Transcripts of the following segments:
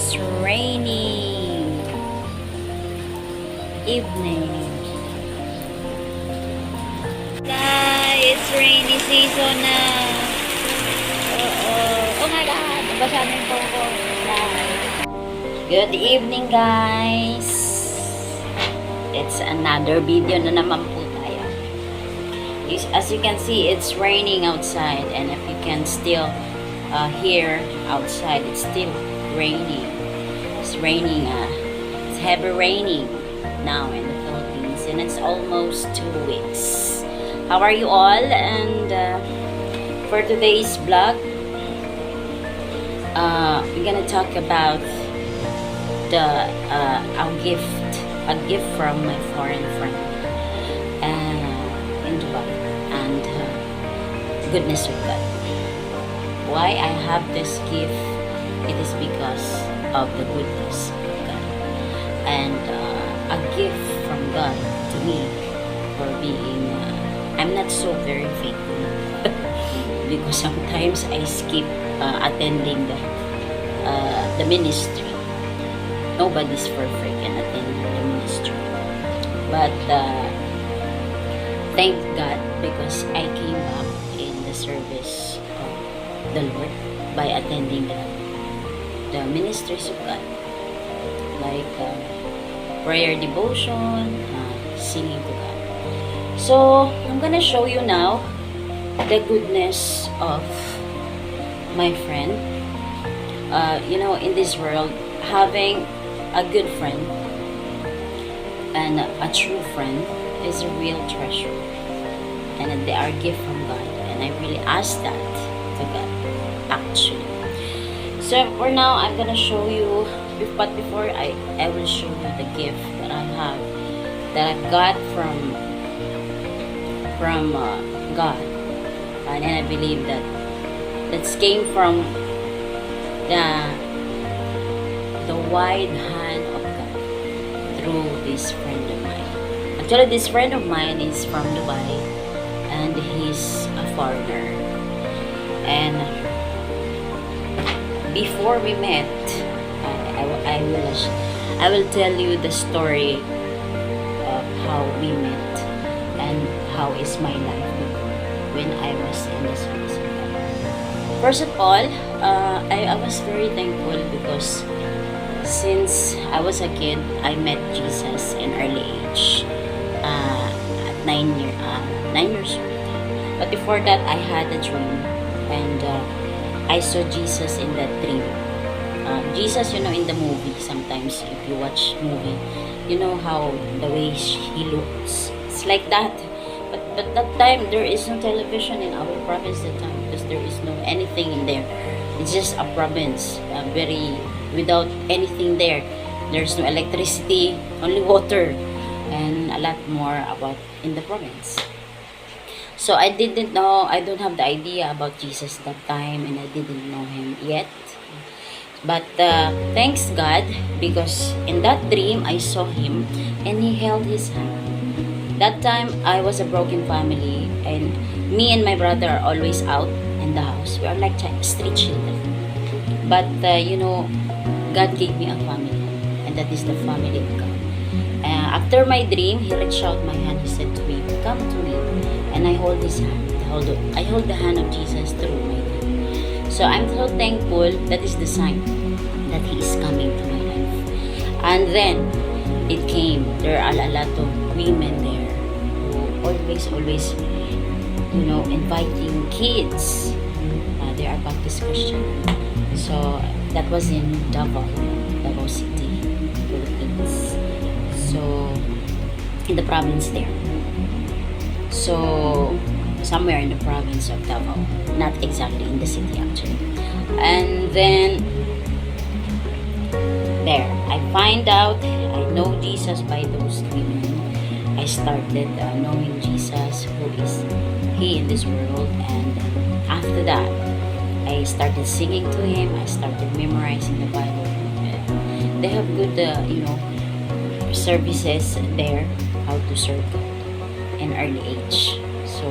It's raining evening. Guys, it's rainy season na. Oh my God, nabasa na yung poko. Good evening, guys. It's another video na naman po tayo. As you can see, it's raining outside, and if you can still hear outside, it's still raining. It's raining. It's heavy raining now in the Philippines, and it's almost 2 weeks. How are you all? And for today's vlog, we're gonna talk about a gift from my foreign friend in Dubai, and goodness of God. Why I have this gift? It is because of the goodness of God, and a gift from God to me for being. I'm not so very faithful because sometimes I skip attending the ministry. Nobody's perfect in attending the ministry, but thank God because I came up in the service of the Lord by attending the ministries of God, like prayer devotion, singing to God. So I'm gonna show you now the goodness of my friend. In this world, having a good friend and a true friend is a real treasure, and they are a gift from God, and I really ask that to God, actually. So for now, I'm gonna show you, but before I will show you the gift that I have, that I got from God, and I believe that came from the wide hand of God through this friend of mine. Actually, this friend of mine is from Dubai, and he's a foreigner. And before we met, I will tell you the story of how we met and how is my life before when I was in the service of God. First of all, I was very thankful because since I was a kid, I met Jesus in early age, at 9 years old. But before that, I had a dream, and I saw Jesus in that dream. Jesus, in the movie, sometimes if you watch movie, you know how the way he looks. It's like that. But that time, there is no television in our province that time because there is no anything in there. It's just a province, very without anything there. There's no electricity, only water, and a lot more about in the province. So I didn't know, I don't have the idea about Jesus that time, and I didn't know him yet. But thanks God, because in that dream I saw him and he held his hand. That time I was a broken family, and me and my brother are always out in the house. We are like street children. But God gave me a family, and that is the family of God. After my dream, he reached out my hand. He said to me, "Come to me," and I hold his hand. I hold the hand of Jesus through my dream. So I'm so thankful. That is the sign that he is coming to my life. And then it came. There are a lot of women there who always, inviting kids. They are Baptist Christian. So that was in Davao City, Philippines. So in the province there. So somewhere in the province of Davao, not exactly in the city actually. And then there, I find out I know Jesus by those women. I started knowing Jesus, who is He in this world, and after that, I started singing to Him. I started memorizing the Bible. They have good, services there, how to serve God in early age. So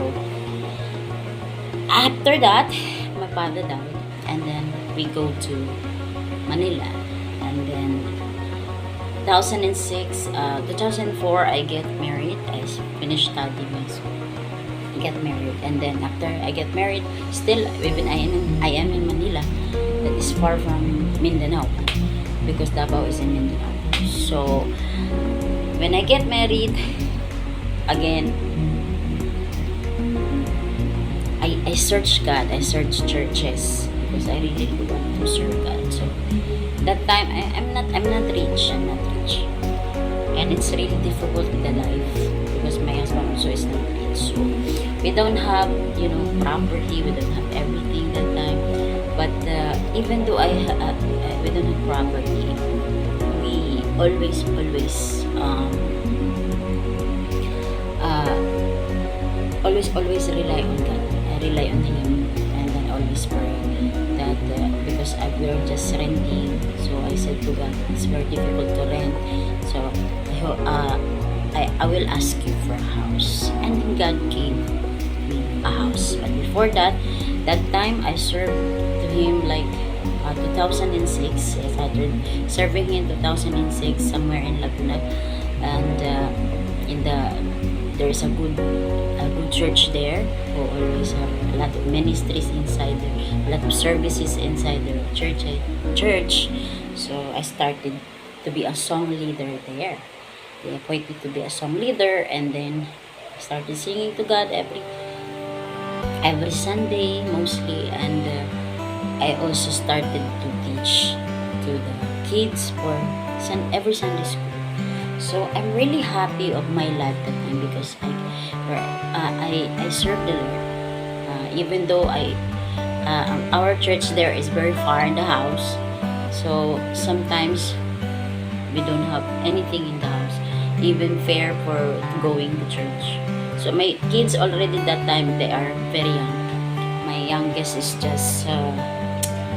after that, my father died, and then we go to Manila. And then 2004, I get married. I finished study my school. I get married, and then after I get married, still even I am in Manila, that is far from Mindanao, because Davao is in Mindanao. So when I get married, again, I search God, I search churches, because I really want to serve God. So that time I'm not rich, and it's really difficult in the life, because my husband also is not rich. So we don't have, property, we don't have everything that time. But even though we don't have property, we always always rely on God. I rely on Him, and I always pray that because we are just renting. So I said to God, it's very difficult to rent. So I will ask you for a house, and then God gave me a house. But before that time I served to Him like 2006. I started serving Him 2006 somewhere in Laguna, and there is a good church there who always have a lot of ministries inside there, a lot of services inside the church. So I started to be a song leader there. They appointed to be a song leader, and then I started singing to God every Sunday mostly, and I also started to teach to the kids for every Sunday school. So I'm really happy of my life that time, because I serve the Lord. Even though our church there is very far in the house, so sometimes we don't have anything in the house, even fare for going to church. So my kids already that time, they are very young. My youngest is just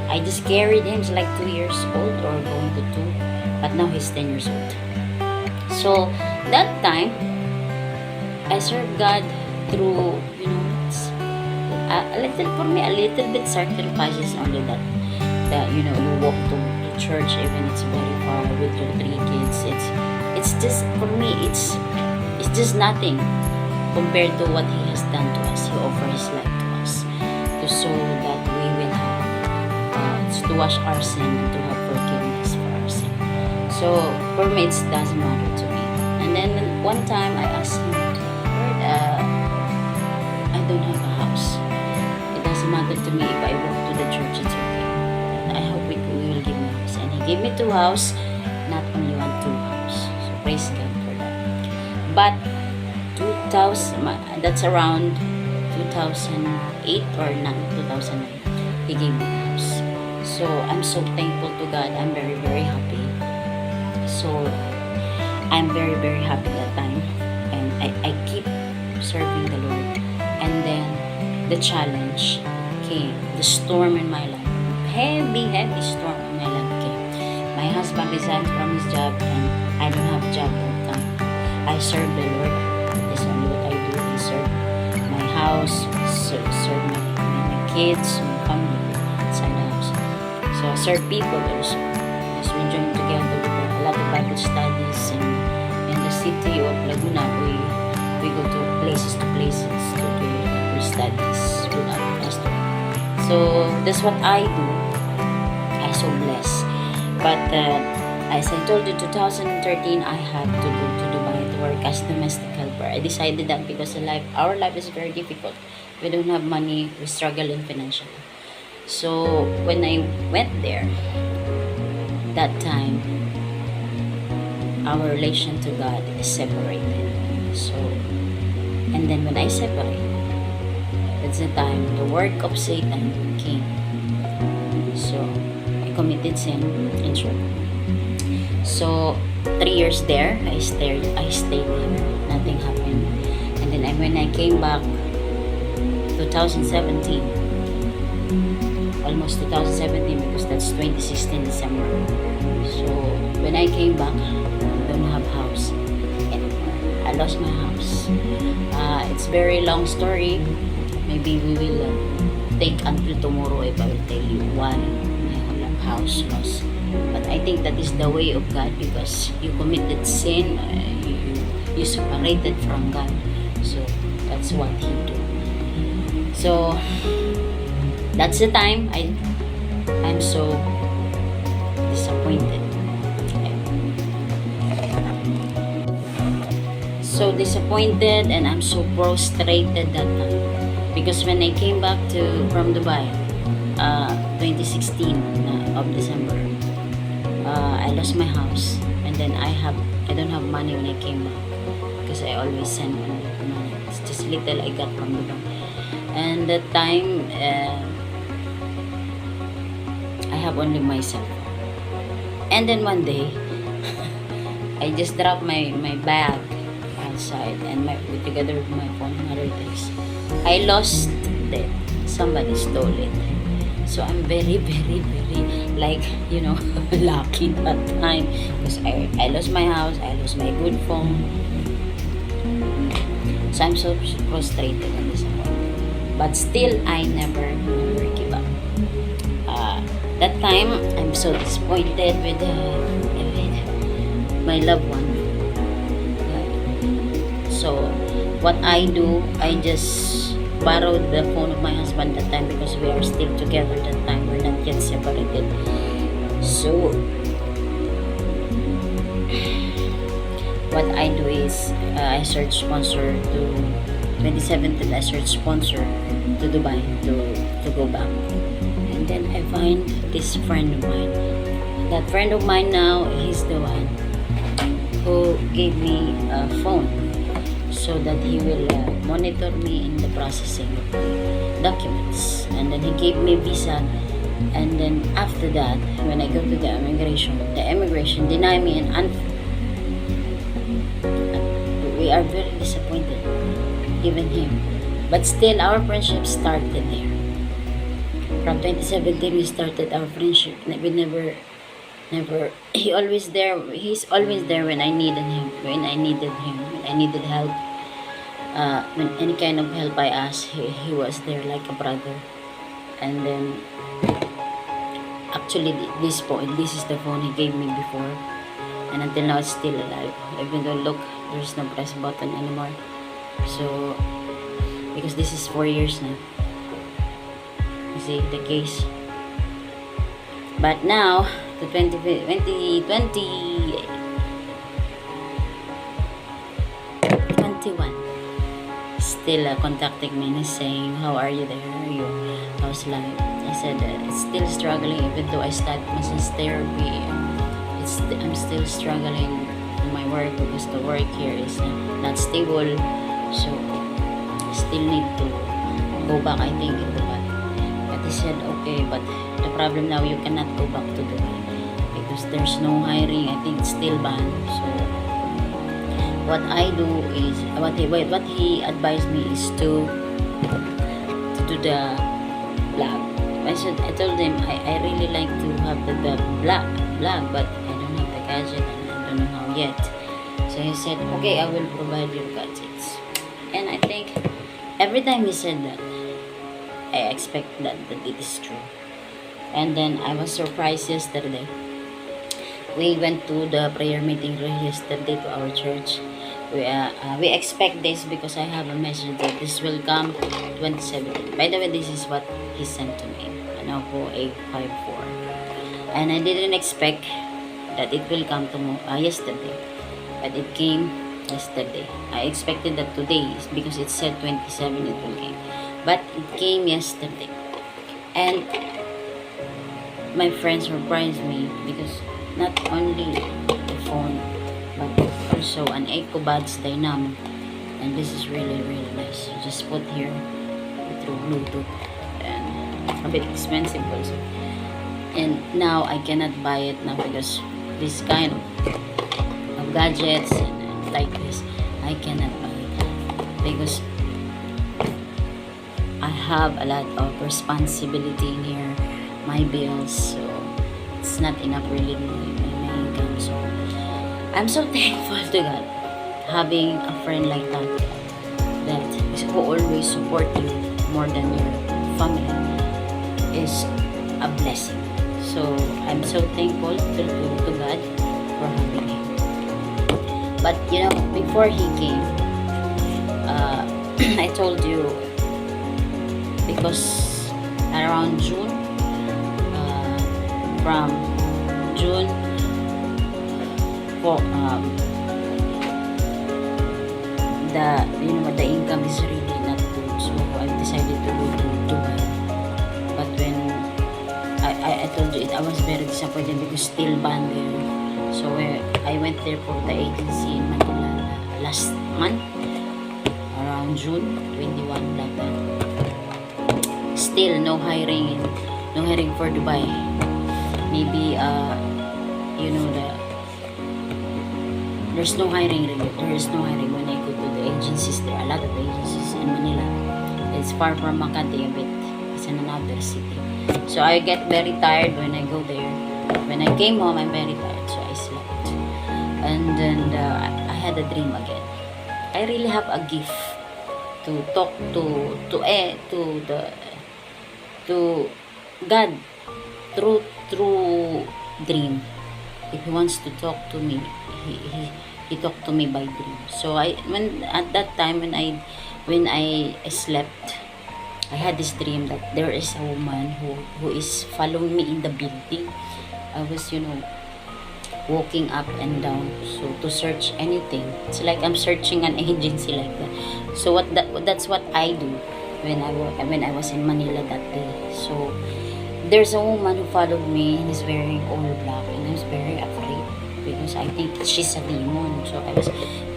I just carried him. He's like 2 years old or going to 2, but now he's 10 years old. So that time I served God through, it's a little bit sacrifices only, that you walk to church even it's very far with your 3 kids. It's just, for me, it's just nothing compared to what He has done to us. He offered His life to us so that we will have to wash our sin and to have forgiveness for our sin. So for me, it doesn't matter to me. And then one time I asked Him, Lord, I don't have a house. It doesn't matter to me if I walk to the church, it's okay. I hope we will give me a house. And He gave me 2 houses, not only 1, 2 houses. So praise God for that. But 2000, that's around 2008 or 2009, He gave me a house. So I'm so thankful to God. I'm very, very happy. So I'm very, very happy that time, and I keep serving the Lord. And then the challenge came, the storm in my life, heavy storm in my life came. My husband resigned from his job, and I don't have a job that time. I serve the Lord. That's only what I do. I serve my house, serve my kids, my family inside the house. So I serve people also. As we join together with a lot of Bible studies, and in the city of Laguna, we go to places to do Bible studies with our pastor. So that's what I do. I'm so blessed. But as I told you, 2013, I had to go to Dubai to work as domestic helper. I decided that because our life is very difficult. We don't have money. We struggle in financially. So when I went there, that time, our relation to God is separated. So, and then when I separate, that's the time the work of Satan came. So I committed sin in short. So 3 years there, I stayed there. Nothing happened. And then when I came back, 2017, almost 2017, because that's 2016 December. So when I came back, I don't have house anymore. I lost my house. It's very long story. Maybe we will take until tomorrow if I will tell you why my house lost. But I think that is the way of God, because you committed sin, you separated from God. So that's what He do. So that's the time I'm so disappointed. So disappointed, and I'm so frustrated that time, because when I came back from Dubai, 2016 of December, I lost my house, and then I don't have money when I came back, because I always send money. It's just little I got from Dubai, and that time I have only myself. And then one day I just dropped my bag outside, and together with my phone and other things. I lost it. Somebody stole it. So I'm very, very, very, like, lucky that time, because I lost my house, I lost my good phone. So I'm so frustrated and disappointed. But still, I never give up. That time, I'm so disappointed with my loved one. So what I do, I just borrowed the phone of my husband that time, because we are still together that time. We're not yet separated. So what I do is I search sponsor to 2017. I search sponsor to Dubai to go back, and then I find this friend of mine. That friend of mine now, he's the one who gave me a phone, so that he will monitor me in the processing of the documents. And then he gave me visa, and then after that, when I go to the immigration deny me an we are very disappointed given him. But still, our friendship started there. From 2017, we started our friendship. We never, he's always there when I needed him, when I needed help. When any kind of help I asked, he was there like a brother. And then, actually, this is the phone he gave me before. And until now, it's still alive. Even though, look, there's no press button anymore. So, because this is 4 years now. You see the case. But now, to 2021, still contacting me and he's saying, how are you there? How's life? I said, it's still struggling, even though I started massage therapy. I'm still struggling in my work, because the work here is not stable. So I still need to go back, I think, in Dubai. But he said, okay, but the problem now, you cannot go back to Dubai, because there's no hiring. I think it's still banned. So what I do is, what he advised me is to do the blog. I told him I really like to have the blog, but I don't have the gadget, and I don't know how yet. So he said, okay, I will provide you gadgets. And I think every time he said that, I expect that it is true. And then I was surprised yesterday. We went to the prayer meeting yesterday to our church. We expect this, because I have a message that this will come 2017. By the way, this is what he sent to me, an Oppo A54. And I didn't expect that it will come yesterday, but it came yesterday. I expected that today, because it said 27 it will come, but it came yesterday. And my friends surprised me, because not only the phone, but also an EcoBuds Dynamo, and this is really, really nice. You just put here through Bluetooth, and a bit expensive also. And now I cannot buy it now, because this kind of gadgets and like this, I cannot buy it, because I have a lot of responsibility in here, my bills, so it's not enough really my income. So I'm so thankful to God, having a friend like that who always support you more than your family, is a blessing. So So I'm so thankful to God for having him. But before he came, I told you, because around June, from June for the income is really not good, so I decided to go to Dubai. But when I told you, I was very disappointed because still banned there. So I went there for the agency in Manila last month, around June 21 that time. Still no hiring for Dubai. Maybe there's no hiring really. There is no hiring when I go to the agencies. There are a lot of agencies in Manila. It's far from Makati a bit. It's in another city. So I get very tired when I go there. When I came home, I'm very tired, so I slept. And then I had a dream again. I really have a gift to talk to God through dream. If he wants to talk to me, he talked to me by dream. So at that time when I slept, I had this dream that there is a woman who is following me in the building. I was walking up and down, so to search anything. It's like I'm searching an agency like that. So that's what I do when I was in Manila that day. So there's a woman who followed me and is wearing all black, and I was very afraid because I think she's a demon.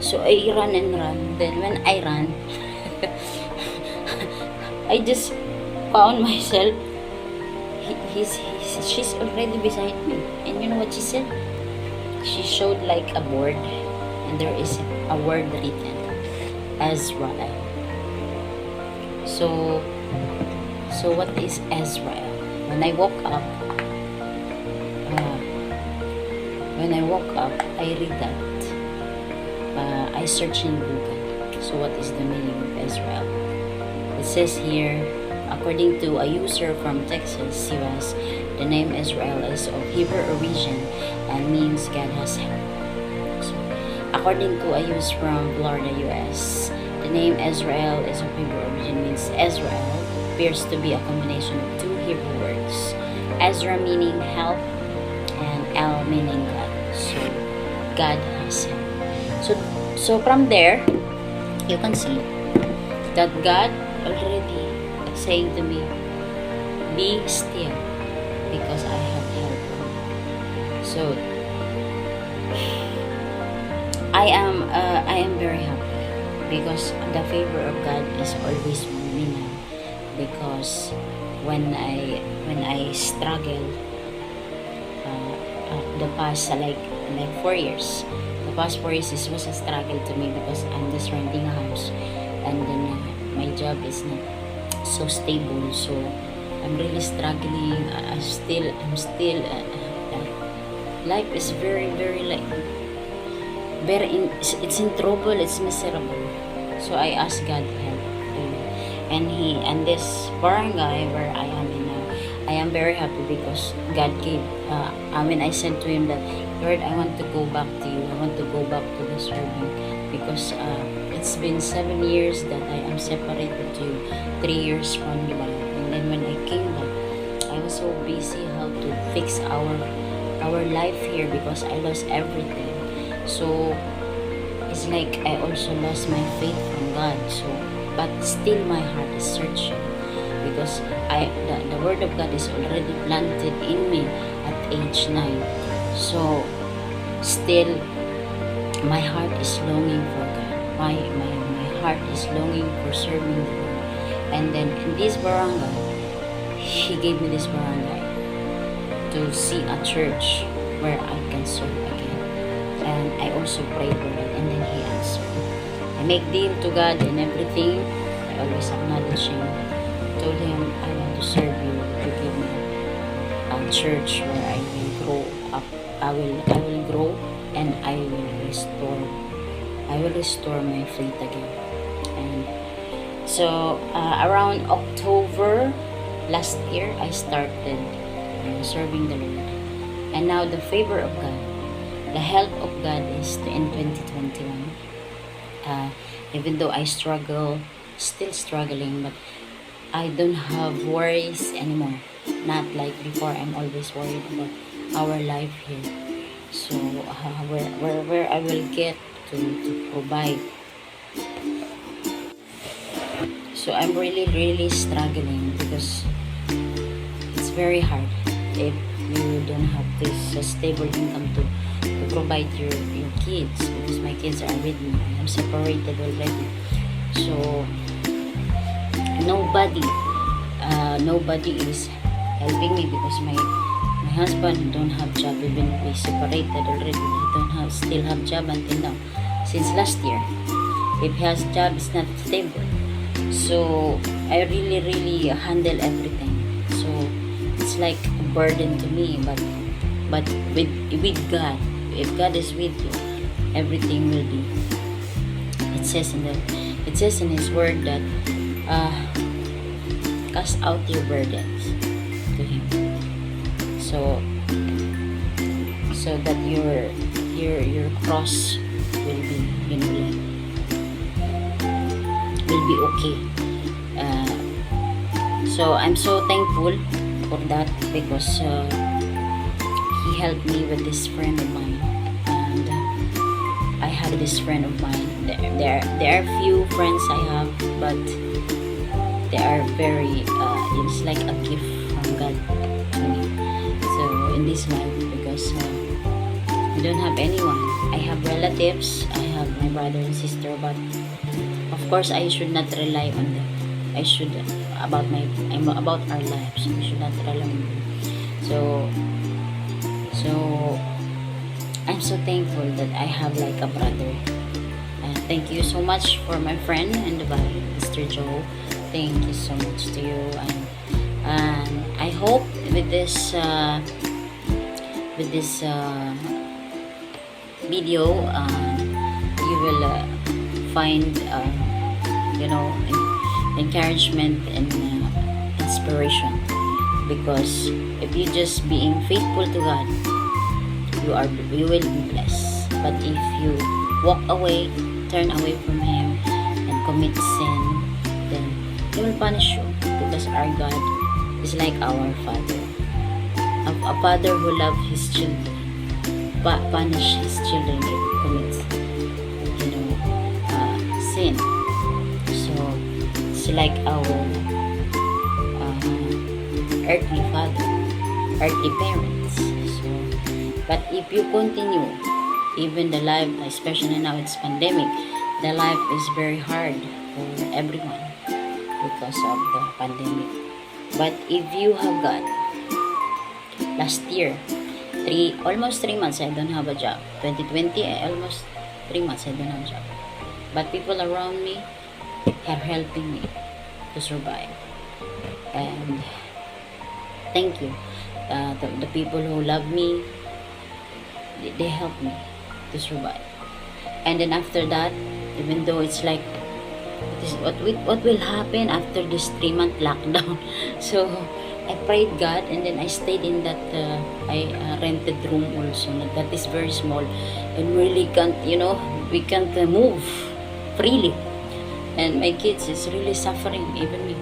So I ran and ran. Then when I ran, I just found myself. She's already beside me, and you know what she said? She showed like a board, and there is a word written, Azrael. So what is Azrael? When I woke up, I read that. I searched in Google. So what is the meaning of Israel? It says here, according to a user from Texas, US, the name Israel is of Hebrew origin and means God has helped. So, according to a user from Florida, US, the name Israel is of Hebrew origin means Israel appears to be a combination of two Hebrew words, Ezra meaning help and El meaning God. So God has help. So from there, you can see that God already saying to me, be still because I have helped you. So I am very happy because the favor of God is always with me now. Because when I struggled the past like 4 years, the past 4 years, this was a struggle to me because I'm just renting a house, and then my job is not so stable. So I'm really struggling. I'm still life is very it's in trouble. It's miserable. So I asked God help. And this barangay where I am in now, I am very happy because God gave. I said to Him that, Lord, I want to go back to you. I want to go back to the serving because it's been 7 years that I am separated to you, 3 years from Dubai. And then when I came back, I was so busy how to fix our life here because I lost everything. So it's like I also lost my faith from God. So but still my heart is searching because the word of God is already planted in me at age 9. So still my heart is longing for God. My heart is longing for serving the Lord. And then in this barangay, He gave me this barangay to see a church where I can serve again. And I also prayed for it, and then He answered. I make deal to God and everything. I always acknowledge Him. I told Him, I want to serve you. To give me a church where I will grow up. I will grow and I will restore my faith again. And so around October last year, I started I was serving the Lord. And now the favor of God, the help of God is in 2021. Even though I struggle, still struggling, but I don't have worries anymore. Not like before, I'm always worried about our life here. So where I will get to provide. So I'm really struggling because it's very hard if you don't have this stable income to provide your kids, because my kids are with me. I'm separated already. So nobody is helping me because my husband don't have job. Even we separated already, he don't have still have job until now, since last year. If he has job, it's not stable. So I really handle everything. So it's like a burden to me, but with God, if God is with you, everything will be. It says in His Word that cast out your burdens to Him, so that your cross will be, will be okay. So I'm so thankful for that, because he helped me with this friend of mine, and I have this friend of mine. There are few friends I have, but they are very. It's like a gift from God to me. So in this life, because I don't have anyone. I have relatives. I have my brother and sister, but of course I should not rely on them. I should about our lives. We should not rely on them. So I'm so thankful that I have like a brother. Thank you so much for my friend in Dubai, Mr. Joe. Thank you so much to you, and I hope with this video you will find encouragement and inspiration, because if you just being faithful to God, you will be blessed. But if you walk away, turn away from Him, and commit sin, then He will punish you, because our God is like our Father, a father who loves His children, but punish His children if commit sin. So it's like our earthly father, earthly parents. So, but if you continue, even the life, especially now it's pandemic, the life is very hard for everyone because of the pandemic. But if you have God, last year, almost 3 months I don't have a job. 2020, almost 3 months I don't have a job. But people around me are helping me to survive. And thank you. The people who love me, they help me to survive. And then after that, even though it's like, what will happen after this 3-month lockdown? So I prayed God, and then I stayed in that I rented room also. That is very small, and really can't, we can't move freely. And my kids is really suffering, even me.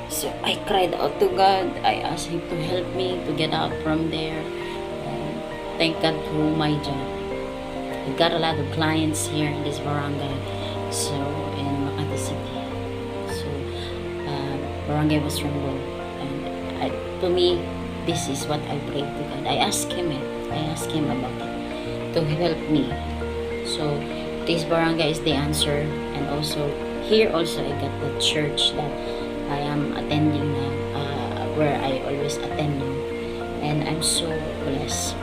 So I cried out to God. I asked Him to help me to get out from there. And thank God through my job, I got a lot of clients here in this barangay. So in Makati City. So barangay was Rambo. And to me, this is what I prayed to God. I asked Him about it, to help me. So this barangay is the answer. And also here also I got the church that I am attending now, where I always attending, and I'm so blessed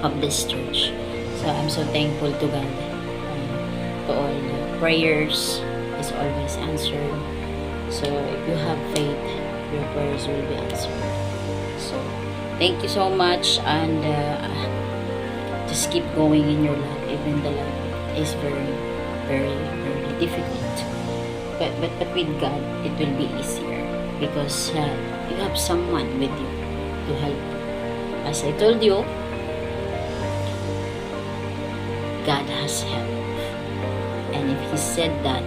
of this church. So I'm so thankful to God. To all the prayers is always answered. So if you have faith, your prayers will be answered. So thank you so much, and just keep going in your life, even the life is very, very, very difficult. But with God, it will be easier, because you have someone with you to help you. As I told you, God has help. And if He said that,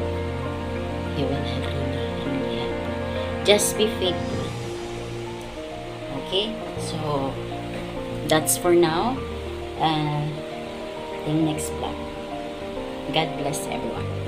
He will really help. Just be faithful. Okay? So, that's for now. Till next vlog. God bless everyone.